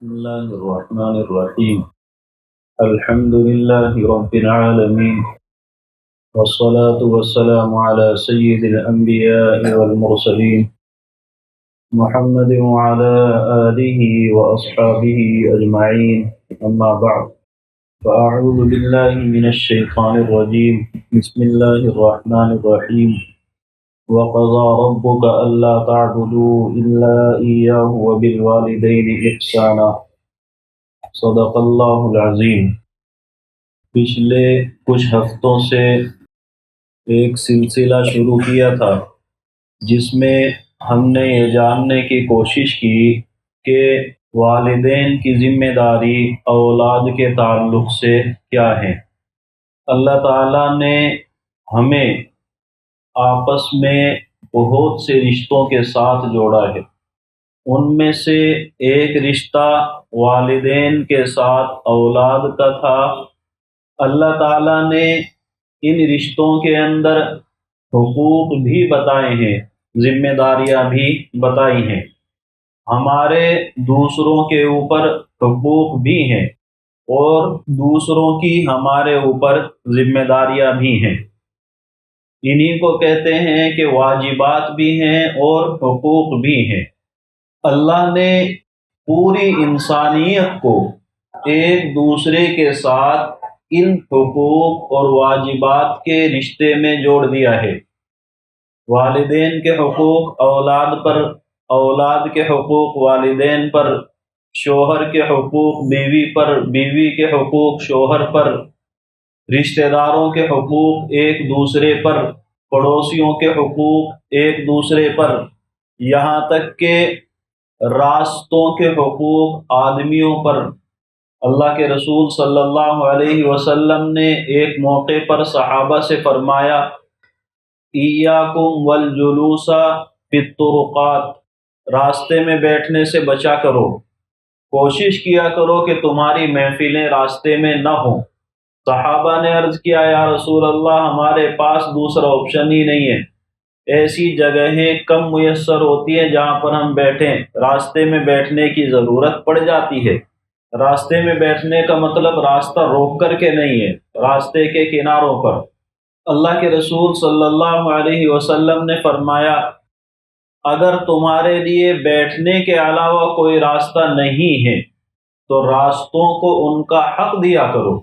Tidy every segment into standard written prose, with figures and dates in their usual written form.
بسم الله الرحمن الرحيم. الحمد لله رب العالمين، والصلاة والسلام على سيد الأنبياء والمرسلين محمد وعلى آله وأصحابه أجمعين. أما بعد، فأعوذ بالله من الشيطان الرجيم. بسم الله الرحمن الرحيم. وقضى ربك ألا تعبدوا إلا إياه وبالوالدين إحسانا. صدق اللہ العظیم. پچھلے کچھ ہفتوں سے ایک سلسلہ شروع کیا تھا جس میں ہم نے یہ جاننے کی کوشش کی کہ والدین کی ذمہ داری اولاد کے تعلق سے کیا ہے. اللہ تعالیٰ نے ہمیں آپس میں بہت سے رشتوں کے ساتھ جوڑا ہے. ان میں سے ایک رشتہ والدین کے ساتھ اولاد کا تھا. اللہ تعالیٰ نے ان رشتوں کے اندر حقوق بھی بتائے ہیں، ذمہ داریاں بھی بتائی ہیں. ہمارے دوسروں کے اوپر حقوق بھی ہیں اور دوسروں کی ہمارے اوپر ذمہ داریاں بھی ہیں. انہی کو کہتے ہیں کہ واجبات بھی ہیں اور حقوق بھی ہیں. اللہ نے پوری انسانیت کو ایک دوسرے کے ساتھ ان حقوق اور واجبات کے رشتے میں جوڑ دیا ہے. والدین کے حقوق اولاد پر، اولاد کے حقوق والدین پر، شوہر کے حقوق بیوی پر، بیوی کے حقوق شوہر پر، رشتہ داروں کے حقوق ایک دوسرے پر، پڑوسیوں کے حقوق ایک دوسرے پر، یہاں تک کہ راستوں کے حقوق آدمیوں پر. اللہ کے رسول صلی اللہ علیہ وسلم نے ایک موقع پر صحابہ سے فرمایا، ایاکم والجلوس فی الطرقات، راستے میں بیٹھنے سے بچا کرو، کوشش کیا کرو کہ تمہاری محفلیں راستے میں نہ ہوں. صحابہ نے عرض کیا، یا رسول اللہ ہمارے پاس دوسرا آپشن ہی نہیں ہے، ایسی جگہیں کم میسر ہوتی ہیں جہاں پر ہم بیٹھیں، راستے میں بیٹھنے کی ضرورت پڑ جاتی ہے. راستے میں بیٹھنے کا مطلب راستہ روک کر کے نہیں ہے، راستے کے کناروں پر. اللہ کے رسول صلی اللہ علیہ وسلم نے فرمایا، اگر تمہارے لیے بیٹھنے کے علاوہ کوئی راستہ نہیں ہے تو راستوں کو ان کا حق دیا کرو.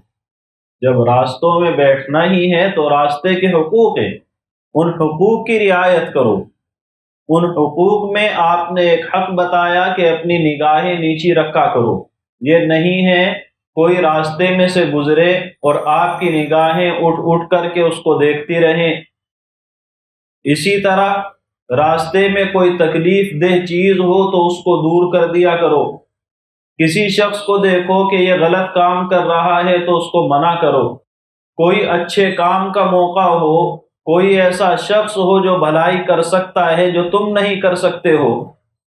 جب راستوں میں بیٹھنا ہی ہے تو راستے کے حقوق ہیں، ان حقوق کی رعایت کرو. ان حقوق میں آپ نے ایک حق بتایا کہ اپنی نگاہیں نیچی رکھا کرو. یہ نہیں ہے کوئی راستے میں سے گزرے اور آپ کی نگاہیں اٹھ اٹھ کر کے اس کو دیکھتی رہیں. اسی طرح راستے میں کوئی تکلیف دہ چیز ہو تو اس کو دور کر دیا کرو. کسی شخص کو دیکھو کہ یہ غلط کام کر رہا ہے تو اس کو منع کرو. کوئی اچھے کام کا موقع ہو، کوئی ایسا شخص ہو جو بھلائی کر سکتا ہے جو تم نہیں کر سکتے ہو،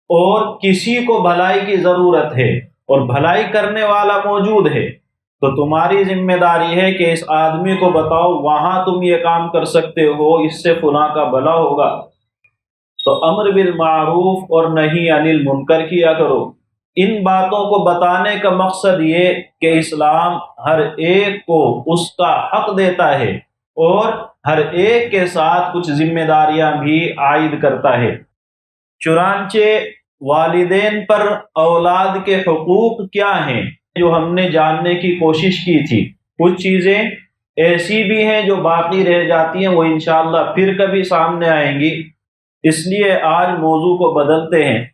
اور کسی کو بھلائی کی ضرورت ہے اور بھلائی کرنے والا موجود ہے، تو تمہاری ذمہ داری ہے کہ اس آدمی کو بتاؤ وہاں تم یہ کام کر سکتے ہو، اس سے فلاں کا بھلا ہوگا. تو امر بالمعروف اور نہی عن المنکر کیا کرو. ان باتوں کو بتانے کا مقصد یہ کہ اسلام ہر ایک کو اس کا حق دیتا ہے اور ہر ایک کے ساتھ کچھ ذمہ داریاں بھی عائد کرتا ہے. چنانچہ والدین پر اولاد کے حقوق کیا ہیں جو ہم نے جاننے کی کوشش کی تھی. کچھ چیزیں ایسی بھی ہیں جو باقی رہ جاتی ہیں، وہ انشاءاللہ پھر کبھی سامنے آئیں گی. اس لیے آج موضوع کو بدلتے ہیں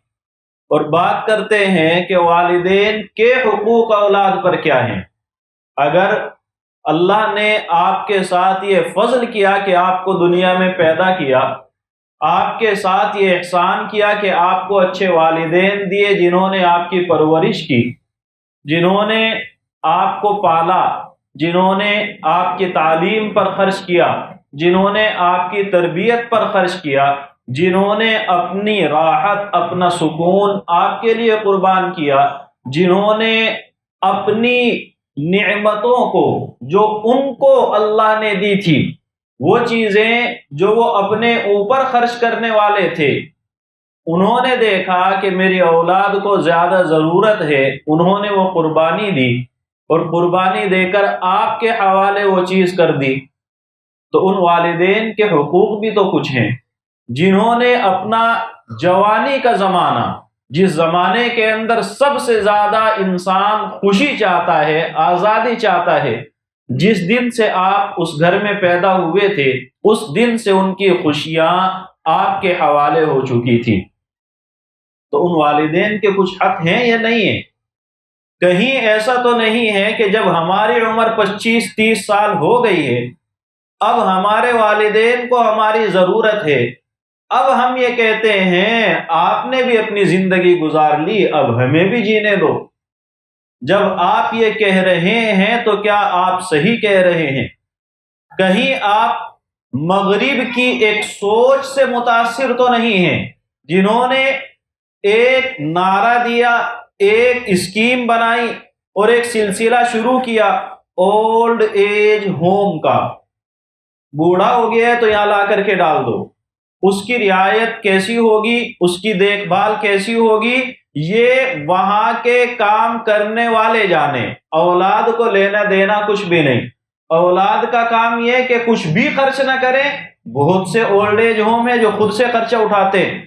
اور بات کرتے ہیں کہ والدین کے حقوق اولاد پر کیا ہیں. اگر اللہ نے آپ کے ساتھ یہ فضل کیا کہ آپ کو دنیا میں پیدا کیا، آپ کے ساتھ یہ احسان کیا کہ آپ کو اچھے والدین دیے جنہوں نے آپ کی پرورش کی، جنہوں نے آپ کو پالا، جنہوں نے آپ کی تعلیم پر خرچ کیا، جنہوں نے آپ کی تربیت پر خرچ کیا، جنہوں نے اپنی راحت، اپنا سکون آپ کے لیے قربان کیا، جنہوں نے اپنی نعمتوں کو جو ان کو اللہ نے دی تھی، وہ چیزیں جو وہ اپنے اوپر خرچ کرنے والے تھے، انہوں نے دیکھا کہ میری اولاد کو زیادہ ضرورت ہے، انہوں نے وہ قربانی دی، اور قربانی دے کر آپ کے حوالے وہ چیز کر دی، تو ان والدین کے حقوق بھی تو کچھ ہیں، جنہوں نے اپنا جوانی کا زمانہ، جس زمانے کے اندر سب سے زیادہ انسان خوشی چاہتا ہے، آزادی چاہتا ہے، جس دن سے آپ اس گھر میں پیدا ہوئے تھے، اس دن سے ان کی خوشیاں آپ کے حوالے ہو چکی تھی، تو ان والدین کے کچھ حق ہیں یا نہیں ہیں؟ کہیں ایسا تو نہیں ہے کہ جب ہماری عمر 25-30 سال ہو گئی ہے، اب ہمارے والدین کو ہماری ضرورت ہے، اب ہم یہ کہتے ہیں آپ نے بھی اپنی زندگی گزار لی، اب ہمیں بھی جینے دو۔ جب آپ یہ کہہ رہے ہیں تو کیا آپ صحیح کہہ رہے ہیں؟ کہیں آپ مغرب کی ایک سوچ سے متاثر تو نہیں ہیں، جنہوں نے ایک نعرہ دیا، ایک اسکیم بنائی اور ایک سلسلہ شروع کیا اولڈ ایج ہوم کا؟ بوڑھا ہو گیا ہے تو یہاں لا کر کے ڈال دو، اس کی رعایت کیسی ہوگی، اس کی دیکھ بھال کیسی ہوگی، یہ وہاں کے کام کرنے والے جانے، اولاد کو لینا دینا کچھ بھی نہیں۔ اولاد کا کام یہ کہ کچھ بھی خرچ نہ کریں، بہت سے اولڈ ایج ہوم ہیں جو خود سے خرچہ اٹھاتے ہیں،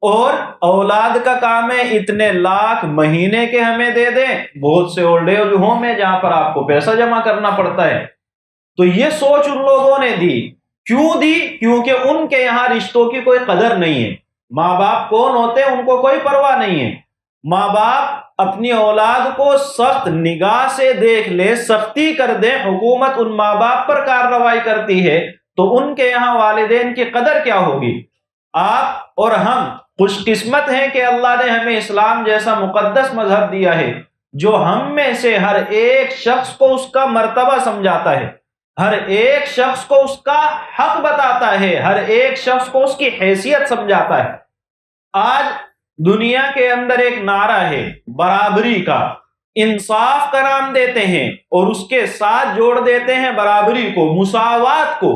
اور اولاد کا کام ہے اتنے لاکھ مہینے کے ہمیں دے دیں، بہت سے اولڈ ایج ہوم ہیں جہاں پر آپ کو پیسہ جمع کرنا پڑتا ہے۔ تو یہ سوچ ان لوگوں نے دی، کیوں دی؟ کیونکہ ان کے یہاں رشتوں کی کوئی قدر نہیں ہے، ماں باپ کون ہوتے ہیں ان کو کوئی پرواہ نہیں ہے، ماں باپ اپنی اولاد کو سخت نگاہ سے دیکھ لے، سختی کر دے، حکومت ان ماں باپ پر کارروائی کرتی ہے، تو ان کے یہاں والدین کی قدر کیا ہوگی؟ آپ اور ہم خوش قسمت ہیں کہ اللہ نے ہمیں اسلام جیسا مقدس مذہب دیا ہے، جو ہم میں سے ہر ایک شخص کو اس کا مرتبہ سمجھاتا ہے، ہر ایک شخص کو اس کا حق بتاتا ہے، ہر ایک شخص کو اس کی حیثیت سمجھاتا ہے۔ آج دنیا کے اندر ایک نعرہ ہے برابری کا، انصاف کا نام دیتے ہیں اور اس کے ساتھ جوڑ دیتے ہیں برابری کو، مساوات کو،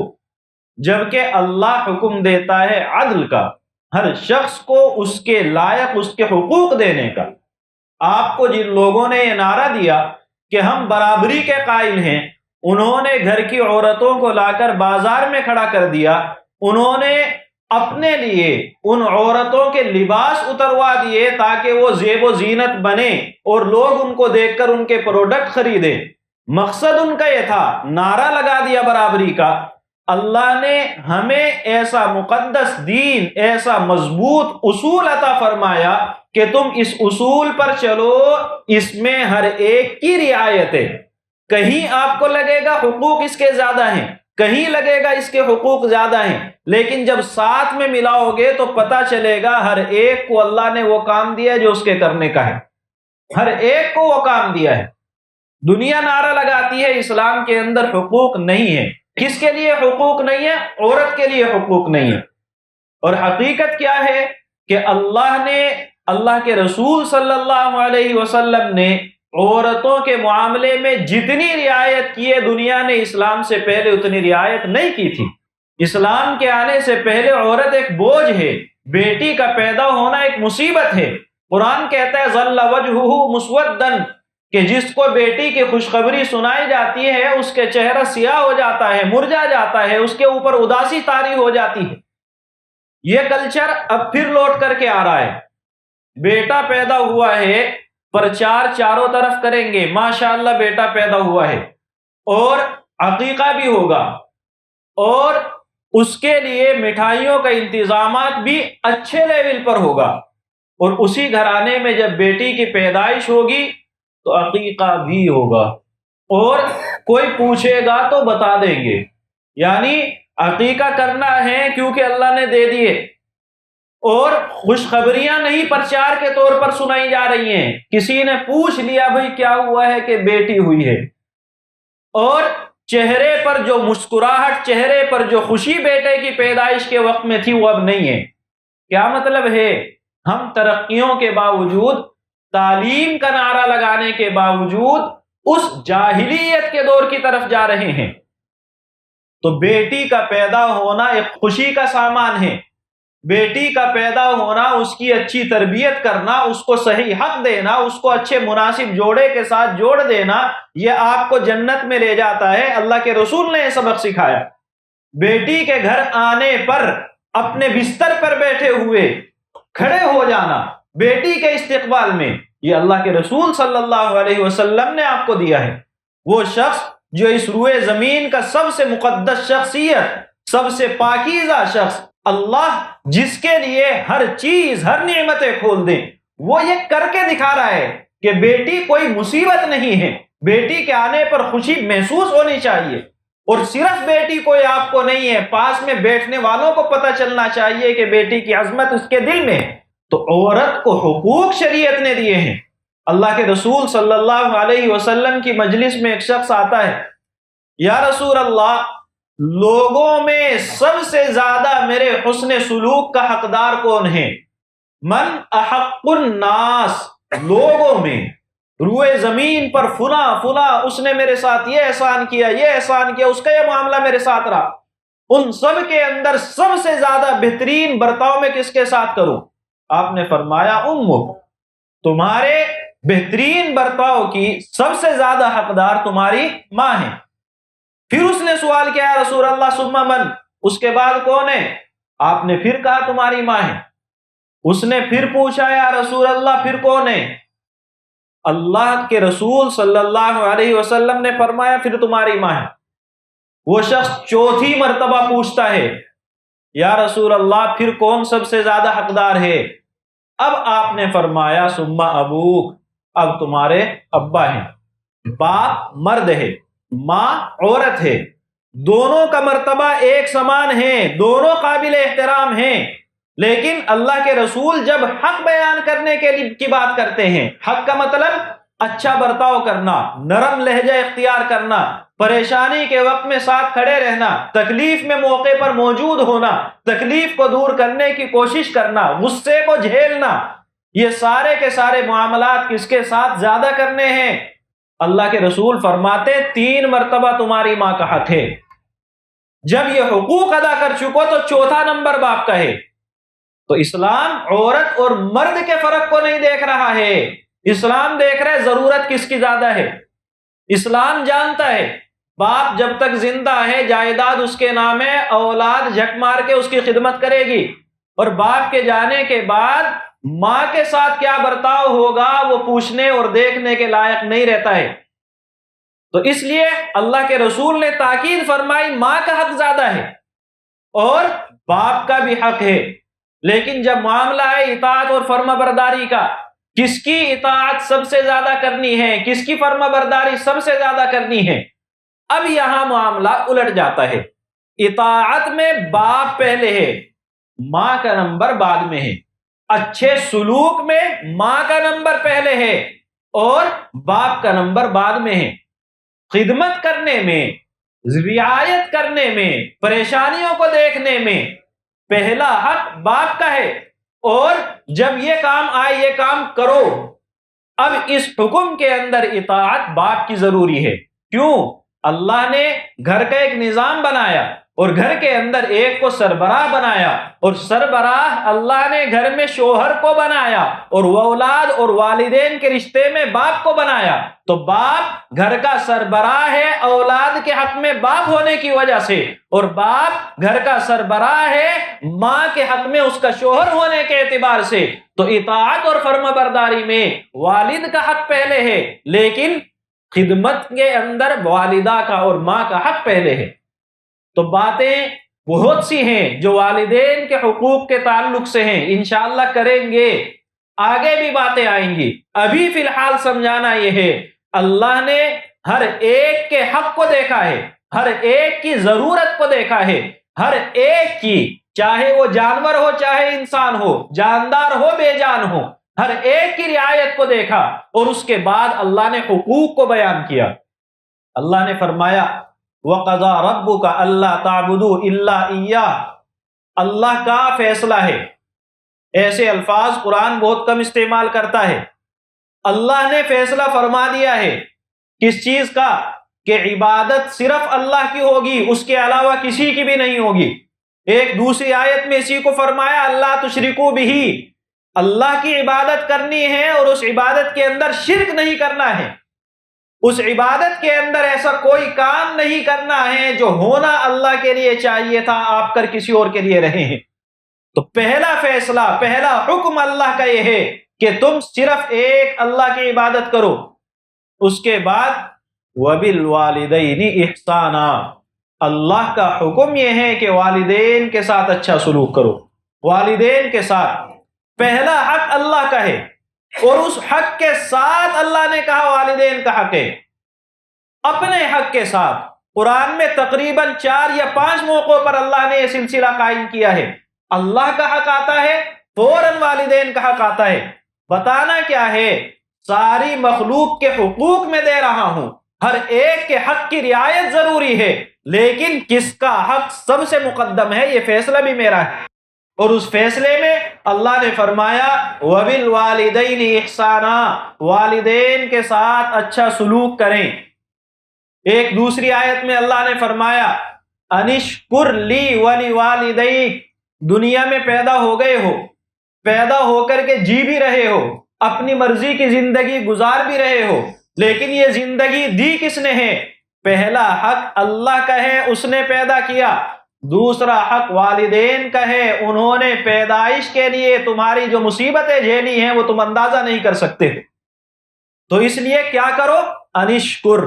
جبکہ اللہ حکم دیتا ہے عدل کا، ہر شخص کو اس کے لائق اس کے حقوق دینے کا۔ آپ کو جن لوگوں نے یہ نعرہ دیا کہ ہم برابری کے قائل ہیں، انہوں نے گھر کی عورتوں کو لا کر بازار میں کھڑا کر دیا، انہوں نے اپنے لیے ان عورتوں کے لباس اتروا دیے تاکہ وہ زیب و زینت بنے اور لوگ ان کو دیکھ کر ان کے پروڈکٹ خریدیں۔ مقصد ان کا یہ تھا، نعرہ لگا دیا برابری کا۔ اللہ نے ہمیں ایسا مقدس دین، ایسا مضبوط اصول عطا فرمایا کہ تم اس اصول پر چلو، اس میں ہر ایک کی رعایت ہے۔ کہیں آپ کو لگے گا حقوق اس کے زیادہ ہیں، کہیں لگے گا اس کے حقوق زیادہ ہیں، لیکن جب ساتھ میں ملاؤ گے تو پتہ چلے گا ہر ایک کو اللہ نے وہ کام دیا ہے جو اس کے کرنے کا ہے، ہر ایک کو وہ کام دیا ہے۔ دنیا نعرہ لگاتی ہے اسلام کے اندر حقوق نہیں ہے۔ کس کے لیے حقوق نہیں ہے؟ عورت کے لیے حقوق نہیں ہے۔ اور حقیقت کیا ہے کہ اللہ کے رسول صلی اللہ علیہ وسلم نے عورتوں کے معاملے میں جتنی رعایت کی ہے، دنیا نے اسلام سے پہلے اتنی رعایت نہیں کی تھی۔ اسلام کے آنے سے پہلے عورت ایک بوجھ ہے، بیٹی کا پیدا ہونا ایک مصیبت ہے۔ قرآن کہتا ہے ظل وجہہ مسودًا، کہ جس کو بیٹی کی خوشخبری سنائی جاتی ہے اس کے چہرہ سیاہ ہو جاتا ہے، مرجھا جاتا ہے، اس کے اوپر اداسی طاری ہو جاتی ہے۔ یہ کلچر اب پھر لوٹ کر کے آ رہا ہے۔ بیٹا پیدا ہوا ہے، پرچار چاروں طرف کریں گے، ماشاءاللہ بیٹا پیدا ہوا ہے، اور عقیقہ بھی ہوگا، اور اس کے لیے مٹھائیوں کا انتظامات بھی اچھے لیول پر ہوگا، اور اسی گھرانے میں جب بیٹی کی پیدائش ہوگی تو عقیقہ بھی ہوگا، اور کوئی پوچھے گا تو بتا دیں گے، یعنی عقیقہ کرنا ہے کیونکہ اللہ نے دے دیے، اور خوشخبریاں نہیں پرچار کے طور پر سنائی جا رہی ہیں، کسی نے پوچھ لیا بھئی کیا ہوا ہے کہ بیٹی ہوئی ہے، اور چہرے پر جو مسکراہٹ، چہرے پر جو خوشی بیٹے کی پیدائش کے وقت میں تھی وہ اب نہیں ہے۔ کیا مطلب ہے؟ ہم ترقیوں کے باوجود، تعلیم کا نعرہ لگانے کے باوجود اس جاہلیت کے دور کی طرف جا رہے ہیں۔ تو بیٹی کا پیدا ہونا ایک خوشی کا سامان ہے، بیٹی کا پیدا ہونا، اس کی اچھی تربیت کرنا، اس کو صحیح حق دینا، اس کو اچھے مناسب جوڑے کے ساتھ جوڑ دینا، یہ آپ کو جنت میں لے جاتا ہے۔ اللہ کے رسول نے یہ سبق سکھایا۔ بیٹی کے گھر آنے پر اپنے بستر پر بیٹھے ہوئے کھڑے ہو جانا بیٹی کے استقبال میں، یہ اللہ کے رسول صلی اللہ علیہ وسلم نے آپ کو دیا ہے۔ وہ شخص جو اس روئے زمین کا سب سے مقدس شخصیت، سب سے پاکیزہ شخص، اللہ جس کے لیے ہر چیز، ہر نعمتیں کھول دیں، وہ یہ کر کے دکھا رہا ہے کہ بیٹی کوئی مصیبت نہیں ہے، بیٹی کے آنے پر خوشی محسوس ہونی چاہیے۔ اور صرف بیٹی کوئی آپ کو نہیں ہے، پاس میں بیٹھنے والوں کو پتہ چلنا چاہیے کہ بیٹی کی عظمت اس کے دل میں ہے۔ تو عورت کو حقوق شریعت نے دیے ہیں۔ اللہ کے رسول صلی اللہ علیہ وسلم کی مجلس میں ایک شخص آتا ہے، یا رسول اللہ، لوگوں میں سب سے زیادہ میرے حسن سلوک کا حقدار کون ہے؟ من احق الناس، لوگوں میں روئے زمین پر فلاں اس نے میرے ساتھ یہ احسان کیا، یہ احسان کیا، اس کا یہ معاملہ میرے ساتھ رہا، ان سب کے اندر سب سے زیادہ بہترین برتاؤ میں کس کے ساتھ کروں؟ آپ نے فرمایا امک، تمہارے بہترین برتاؤ کی سب سے زیادہ حقدار تمہاری ماں ہے۔ پھر اس نے سوال کیا، یا رسول اللہ ثم من، اس کے بعد کون ہے؟ آپ نے پھر کہا تمہاری ماں ہے۔ اس نے پھر پوچھا، یا رسول اللہ پھر کون ہے؟ اللہ کے رسول صلی اللہ علیہ وسلم نے فرمایا پھر تمہاری ماں ہے۔ وہ شخص چوتھی مرتبہ پوچھتا ہے، یا رسول اللہ پھر کون سب سے زیادہ حقدار ہے؟ اب آپ نے فرمایا ثم ابوک، اب تمہارے ابا ہیں۔ باپ مرد ہے، ماں عورت ہے، دونوں کا مرتبہ ایک سمان ہے، دونوں قابل احترام ہیں۔ لیکن اللہ کے رسول جب حق بیان کرنے کی بات کرتے ہیں، حق کا مطلب اچھا برتاؤ کرنا، نرم لہجہ اختیار کرنا، پریشانی کے وقت میں ساتھ کھڑے رہنا، تکلیف میں موقع پر موجود ہونا، تکلیف کو دور کرنے کی کوشش کرنا، غصے کو جھیلنا، یہ سارے کے سارے معاملات کس کے ساتھ زیادہ کرنے ہیں؟ اللہ کے رسول فرماتے 3 مرتبہ تمہاری ماں کا حق ہے۔ جب یہ حقوق ادا کر چکو تو چوتھا نمبر باپ کا ہے۔ تو اسلام عورت اور مرد کے فرق کو نہیں دیکھ رہا ہے، اسلام دیکھ رہا ہے ضرورت کس کی زیادہ ہے۔ اسلام جانتا ہے باپ جب تک زندہ ہے جائیداد اس کے نام ہے، اولاد جھک مار کے اس کی خدمت کرے گی، اور باپ کے جانے کے بعد ماں کے ساتھ کیا برتاؤ ہوگا وہ پوچھنے اور دیکھنے کے لائق نہیں رہتا ہے۔ تو اس لیے اللہ کے رسول نے تاکید فرمائی ماں کا حق زیادہ ہے اور باپ کا بھی حق ہے۔ لیکن جب معاملہ ہے اطاعت اور فرما برداری کا، کس کی اطاعت سب سے زیادہ کرنی ہے، کس کی فرما برداری سب سے زیادہ کرنی ہے، اب یہاں معاملہ الٹ جاتا ہے۔ اطاعت میں باپ پہلے ہے، ماں کا نمبر بعد میں ہے۔ اچھے سلوک میں ماں کا نمبر پہلے ہے اور باپ کا نمبر بعد میں ہے۔ خدمت کرنے میں، رعایت کرنے میں، پریشانیوں کو دیکھنے میں پہلا حق باپ کا ہے، اور جب یہ کام آئے یہ کام کرو، اب اس حکم کے اندر اطاعت باپ کی ضروری ہے۔ کیوں؟ اللہ نے گھر کا ایک نظام بنایا اور گھر کے اندر ایک کو سربراہ بنایا، اور سربراہ اللہ نے گھر میں شوہر کو بنایا، اور وہ اولاد اور والدین کے رشتے میں باپ کو بنایا۔ تو باپ گھر کا سربراہ ہے اولاد کے حق میں باپ ہونے کی وجہ سے، اور باپ گھر کا سربراہ ہے ماں کے حق میں اس کا شوہر ہونے کے اعتبار سے۔ تو اطاعت اور فرما برداری میں والد کا حق پہلے ہے، لیکن خدمت کے اندر والدہ کا اور ماں کا حق پہلے ہے۔ تو باتیں بہت سی ہیں جو والدین کے حقوق کے تعلق سے ہیں، انشاءاللہ کریں گے، آگے بھی باتیں آئیں گی۔ ابھی فی الحال سمجھانا یہ ہے اللہ نے ہر ایک کے حق کو دیکھا ہے، ہر ایک کی ضرورت کو دیکھا ہے، ہر ایک کی، چاہے وہ جانور ہو چاہے انسان ہو، جاندار ہو بے جان ہو، ہر ایک کی رعایت کو دیکھا، اور اس کے بعد اللہ نے حقوق کو بیان کیا۔ اللہ نے فرمایا وَقَضَى رَبُّكَ أَلَّا تَعْبُدُوا إِلَّا إِيَّاهُ، اللہ کا فیصلہ ہے۔ ایسے الفاظ قرآن بہت کم استعمال کرتا ہے۔ اللہ نے فیصلہ فرما دیا ہے کس چیز کا؟ کہ عبادت صرف اللہ کی ہوگی، اس کے علاوہ کسی کی بھی نہیں ہوگی۔ ایک دوسری آیت میں اسی کو فرمایا اللہ تشرکو بہی، اللہ کی عبادت کرنی ہے اور اس عبادت کے اندر شرک نہیں کرنا ہے، اس عبادت کے اندر ایسا کوئی کام نہیں کرنا ہے جو ہونا اللہ کے لیے چاہیے تھا آپ کر کسی اور کے لیے رہے ہیں۔ تو پہلا فیصلہ، پہلا حکم اللہ کا یہ ہے کہ تم صرف ایک اللہ کی عبادت کرو۔ اس کے بعد وَبِالْوَالِدَيْنِ إِحْسَانًا، اللہ کا حکم یہ ہے کہ والدین کے ساتھ اچھا سلوک کرو۔ والدین کے ساتھ پہلا حق اللہ کا ہے، اور اس حق کے ساتھ اللہ نے کہا والدین کا حق ہے، اپنے حق کے ساتھ۔ قرآن میں تقریباً 4 یا 5 موقعوں پر اللہ نے یہ سلسلہ قائم کیا ہے۔ اللہ کا حق آتا ہے، فوراً والدین کا حق آتا ہے۔ بتانا کیا ہے؟ ساری مخلوق کے حقوق میں دے رہا ہوں، ہر ایک کے حق کی رعایت ضروری ہے، لیکن کس کا حق سب سے مقدم ہے یہ فیصلہ بھی میرا ہے۔ اور اس فیصلے میں اللہ نے فرمایا وَبِالْوَالِدَيْنِ إِحْسَانًا، والدین کے ساتھ اچھا سلوک کریں۔ ایک دوسری آیت میں اللہ نے فرمایا انشکر لی وَلِوَالِدَيْكَ، دنیا میں پیدا ہو گئے ہو، پیدا ہو کر کے جی بھی رہے ہو، اپنی مرضی کی زندگی گزار بھی رہے ہو، لیکن یہ زندگی دی کس نے ہے؟ پہلا حق اللہ کا ہے، اس نے پیدا کیا۔ دوسرا حق والدین کا ہے، انہوں نے پیدائش کے لیے تمہاری جو مصیبتیں جھیلی ہیں وہ تم اندازہ نہیں کر سکتے۔ تو اس لیے کیا کرو؟ انشکر،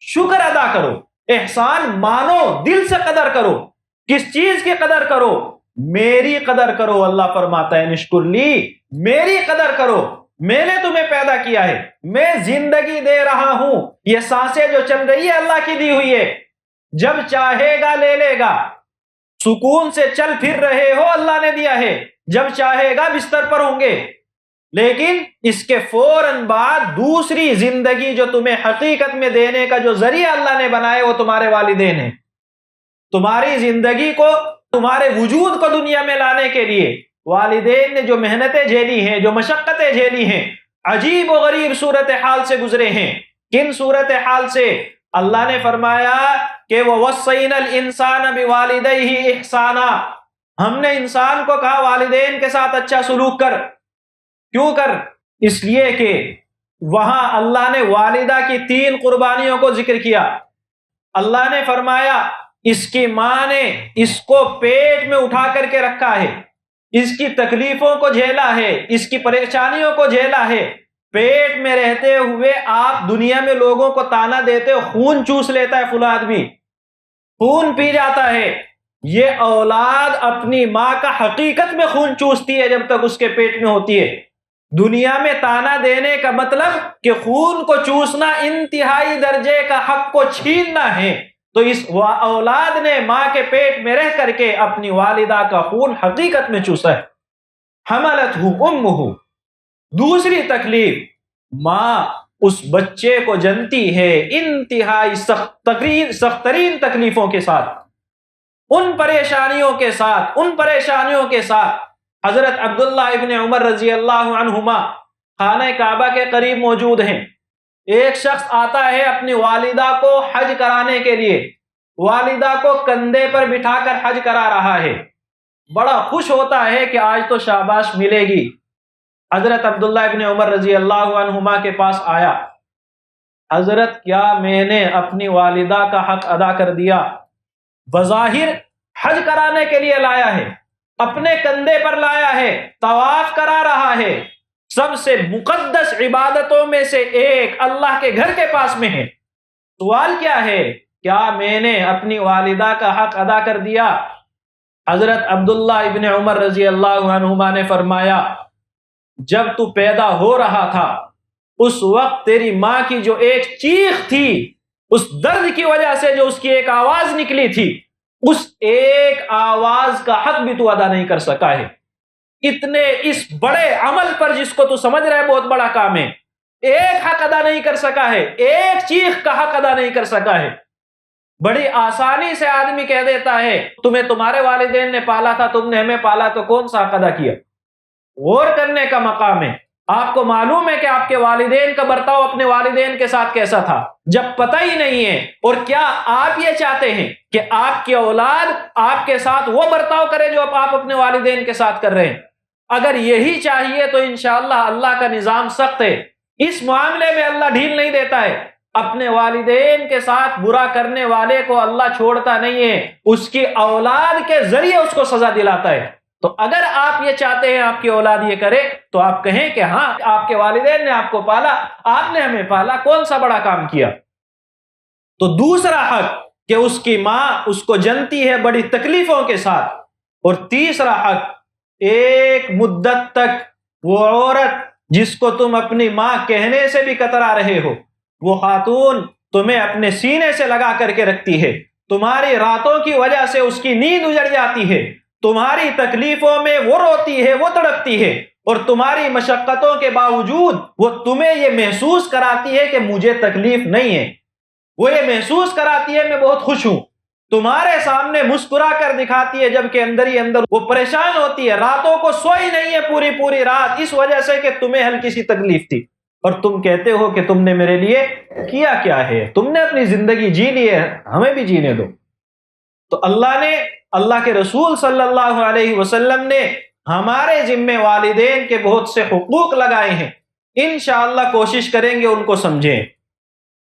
شکر ادا کرو، احسان مانو، دل سے قدر کرو۔ کس چیز کی قدر کرو؟ میری قدر کرو۔ اللہ فرماتا ہے نشکر لی، میری قدر کرو، میں نے تمہیں پیدا کیا ہے، میں زندگی دے رہا ہوں، یہ سانسیں جو چل رہی ہے اللہ کی دی ہوئی ہے، جب چاہے گا لے لے گا۔ سکون سے چل پھر رہے ہو، اللہ نے دیا ہے، جب چاہے گا بستر پر ہوں گے، لیکن اس کے فوراً بعد دوسری زندگی جو تمہیں حقیقت میں دینے کا جو ذریعہ اللہ نے بنائے وہ تمہارے والدین ہیں۔ تمہاری زندگی کو، تمہارے وجود کو دنیا میں لانے کے لیے والدین نے جو محنتیں جھیلی ہیں، جو مشقتیں جھیلی ہیں، عجیب و غریب صورتحال سے گزرے ہیں۔ کن صورتحال سے؟ اللہ نے فرمایا کہ وَوَصَّيْنَا الْإِنسَانَ بِوَالِدَيْهِ إِحْسَانًا، ہم نے انسان کو کہا والدین کے ساتھ اچھا سلوک کر۔ کیوں کر؟ اس لیے کہ وہاں اللہ نے والدہ کی 3 قربانیوں کو ذکر کیا۔ اللہ نے فرمایا اس کی ماں نے اس کو پیٹ میں اٹھا کر کے رکھا ہے، اس کی تکلیفوں کو جھیلا ہے، اس کی پریشانیوں کو جھیلا ہے، پیٹ میں رہتے ہوئے آپ دنیا میں لوگوں کو تانا دیتے ہو خون چوس لیتا ہے فلاں آدمی، خون پی جاتا ہے۔ یہ اولاد اپنی ماں کا حقیقت میں خون چوستی ہے جب تک اس کے پیٹ میں ہوتی ہے۔ دنیا میں تانا دینے کا مطلب کہ خون کو چوسنا، انتہائی درجے کا حق کو چھیننا ہے۔ تو اس اولاد نے ماں کے پیٹ میں رہ کر کے اپنی والدہ کا خون حقیقت میں چوسا ہے۔ حملتہ امہ، دوسری تکلیف، ماں اس بچے کو جنتی ہے انتہائی سخت ترین تکلیفوں کے ساتھ، ان پریشانیوں کے ساتھ۔ حضرت عبداللہ ابن عمر رضی اللہ عنہما خانہ کعبہ کے قریب موجود ہیں۔ ایک شخص آتا ہے اپنی والدہ کو حج کرانے کے لیے، والدہ کو کندھے پر بٹھا کر حج کرا رہا ہے، بڑا خوش ہوتا ہے کہ آج تو شاباش ملے گی۔ حضرت عبداللہ ابن عمر رضی اللہ عنہما کے پاس آیا، حضرت کیا میں نے اپنی والدہ کا حق ادا کر دیا؟ بظاہر حج کرانے کے لیے لایا ہے، اپنے کندھے پر لایا ہے، طواف کرا رہا ہے، سب سے مقدس عبادتوں میں سے ایک اللہ کے گھر کے پاس میں ہے۔ سوال کیا ہے؟ کیا میں نے اپنی والدہ کا حق ادا کر دیا؟ حضرت عبداللہ ابن عمر رضی اللہ عنہما نے فرمایا جب تو پیدا ہو رہا تھا اس وقت تیری ماں کی جو ایک چیخ تھی، اس درد کی وجہ سے جو اس کی ایک آواز نکلی تھی، اس ایک آواز کا حق بھی تو ادا نہیں کر سکا ہے۔ اتنے اس بڑے عمل پر جس کو تو سمجھ رہا ہے بہت بڑا کام ہے، ایک حق ادا نہیں کر سکا ہے، ایک چیخ کا حق ادا نہیں کر سکا ہے۔ بڑی آسانی سے آدمی کہہ دیتا ہے تمہیں تمہارے والدین نے پالا تھا، تم نے ہمیں پالا، تو کون سا حق ادا کیا؟ غور کرنے کا مقام ہے۔ آپ کو معلوم ہے کہ آپ کے والدین کا برتاؤ اپنے والدین کے ساتھ کیسا تھا، جب پتہ ہی نہیں ہے، اور کیا آپ یہ چاہتے ہیں کہ آپ کی اولاد آپ کے ساتھ وہ برتاؤ کرے جو آپ اپنے والدین کے ساتھ کر رہے ہیں؟ اگر یہی چاہیے تو انشاءاللہ اللہ کا نظام سخت ہے، اس معاملے میں اللہ ڈھیل نہیں دیتا ہے۔ اپنے والدین کے ساتھ برا کرنے والے کو اللہ چھوڑتا نہیں ہے، اس کی اولاد کے ذریعے اس کو سزا دلاتا ہے۔ تو اگر آپ یہ چاہتے ہیں آپ کی اولاد یہ کرے تو آپ کہیں کہ ہاں آپ کے والدین نے آپ کو پالا، آپ نے ہمیں پالا، کون سا بڑا کام کیا؟ تو دوسرا حق کہ اس کی ماں اس کو جنتی ہے بڑی تکلیفوں کے ساتھ، اور تیسرا حق ایک مدت تک وہ عورت جس کو تم اپنی ماں کہنے سے بھی کترا رہے ہو، وہ خاتون تمہیں اپنے سینے سے لگا کر کے رکھتی ہے، تمہاری راتوں کی وجہ سے اس کی نیند اجڑ جاتی ہے، تمہاری تکلیفوں میں وہ روتی ہے، وہ تڑپتی ہے، اور تمہاری مشقتوں کے باوجود وہ تمہیں یہ محسوس کراتی ہے کہ مجھے تکلیف نہیں ہے، وہ یہ محسوس کراتی ہے میں بہت خوش ہوں، تمہارے سامنے مسکرا کر دکھاتی ہے، جبکہ اندر ہی اندر وہ پریشان ہوتی ہے، راتوں کو سوئی نہیں ہے پوری رات، اس وجہ سے کہ تمہیں ہلکی سی تکلیف تھی، اور تم کہتے ہو کہ تم نے میرے لیے کیا کیا ہے، تم نے اپنی زندگی جی لی ہے، ہمیں بھی جینے دو۔ تو اللہ کے رسول صلی اللہ علیہ وسلم نے ہمارے ذمہ والدین کے بہت سے حقوق لگائے ہیں، انشاءاللہ کوشش کریں گے ان کو سمجھیں،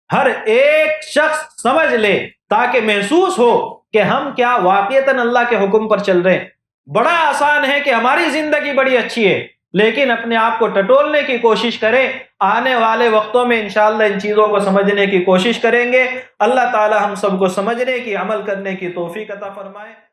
ہر ایک شخص سمجھ لے تاکہ محسوس ہو کہ ہم کیا واقعتاً اللہ کے حکم پر چل رہے ہیں۔ بڑا آسان ہے کہ ہماری زندگی بڑی اچھی ہے، لیکن اپنے آپ کو ٹٹولنے کی کوشش کریں، آنے والے وقتوں میں انشاءاللہ ان چیزوں کو سمجھنے کی کوشش کریں گے۔ اللہ تعالی ہم سب کو سمجھنے کی، عمل کرنے کی توفیق عطا فرمائے۔